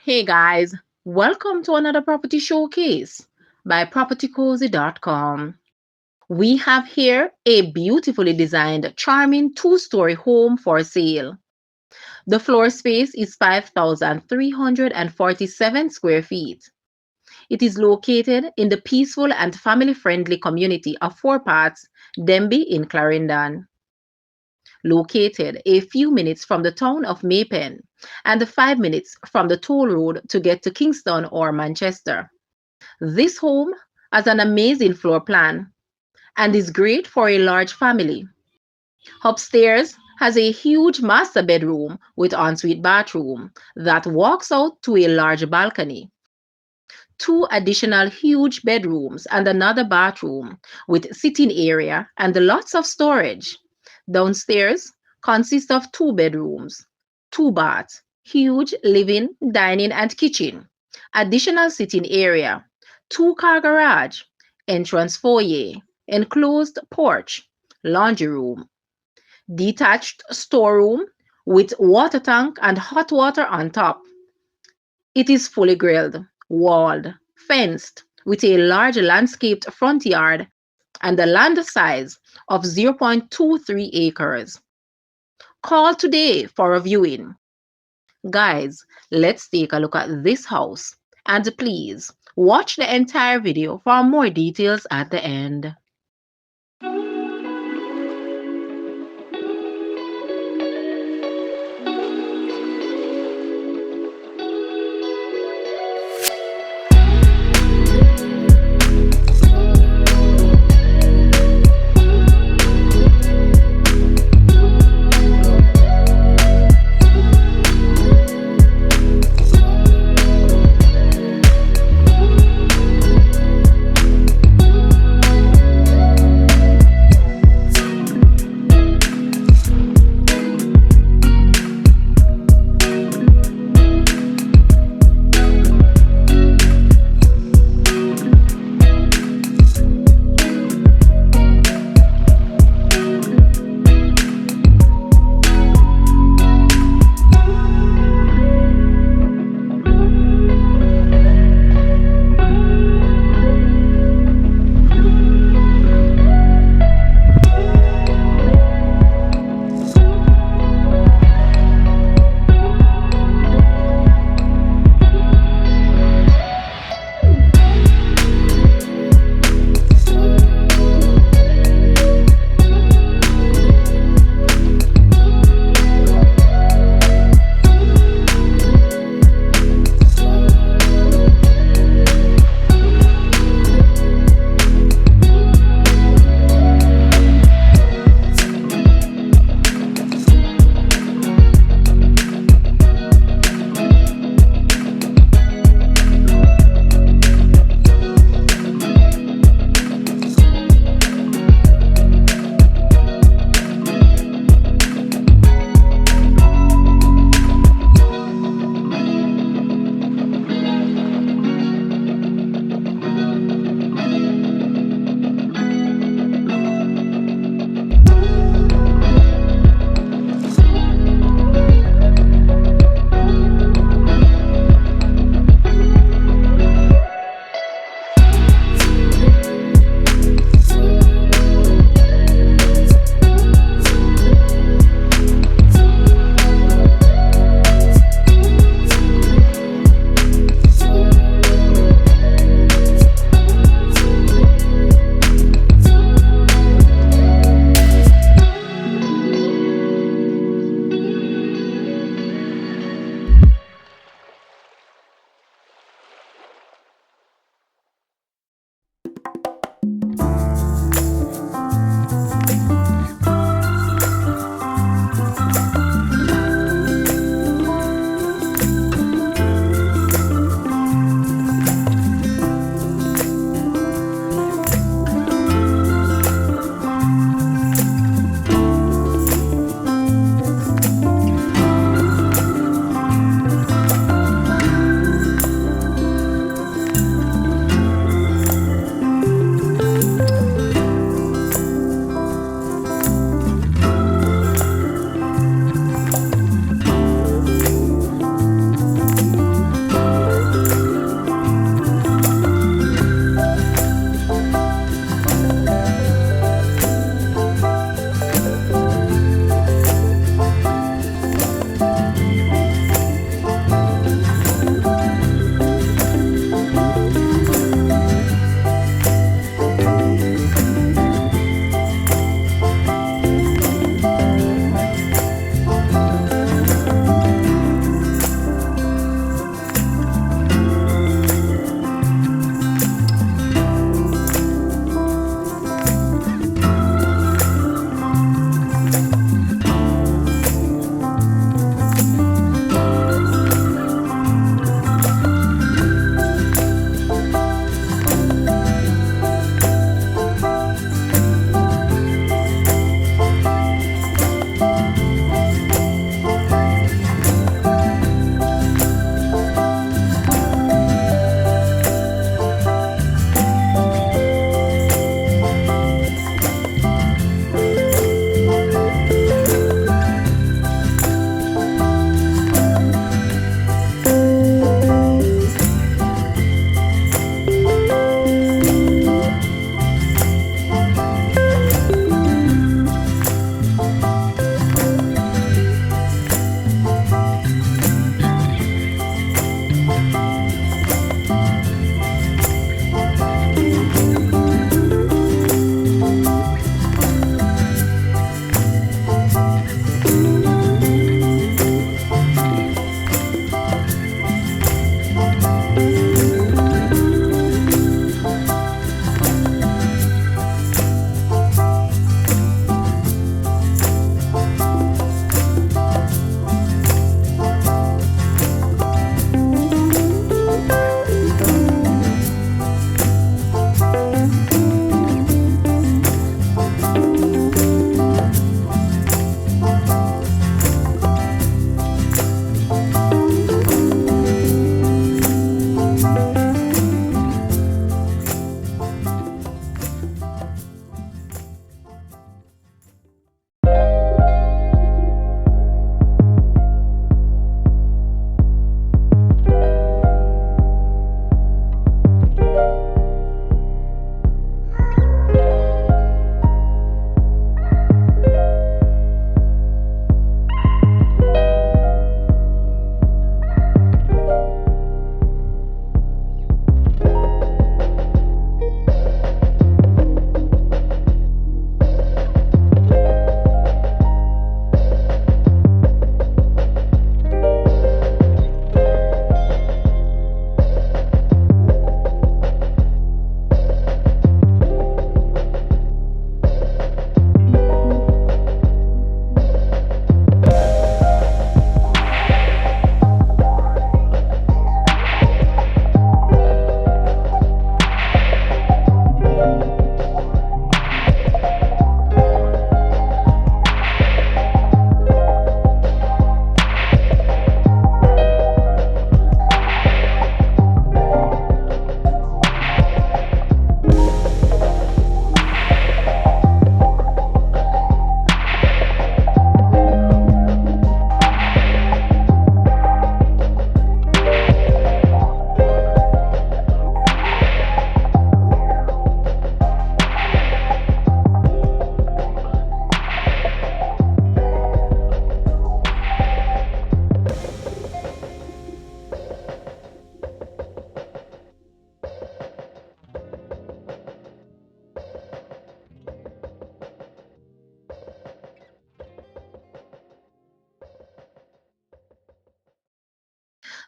Hey guys, welcome to another property showcase by propertycozy.com. We have here a beautifully designed, charming two-story home for sale. The floor space is 5,347 square feet. It is located in the peaceful and family-friendly community of Four Parts, Denbigh in Clarendon. Located a few minutes from the town of Maypen and 5 minutes from the toll road to get to Kingston or Manchester. This home has an amazing floor plan and is great for a large family. Upstairs has a huge master bedroom with ensuite bathroom that walks out to a large balcony. Two additional huge bedrooms and another bathroom with sitting area and lots of storage. Downstairs consists of two bedrooms, two baths, huge living, dining, and kitchen, additional sitting area, two-car garage, entrance foyer, enclosed porch, laundry room, detached storeroom with water tank and hot water on top. It is fully grilled, walled, fenced, with a large landscaped front yard and a land size of 0.23 acres. Call today for a viewing. Guys, let's take a look at this house. And please watch the entire video for more details at the end.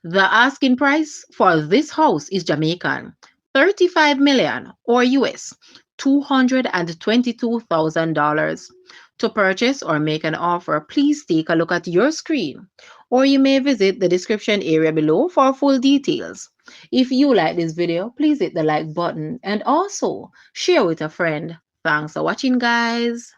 The asking price for this house is Jamaican 35 million or US $222,000. To purchase or make an offer, please take a look at your screen or you may visit the description area below for full details. If you like this video, please hit the like button and also share with a friend. Thanks for watching, guys.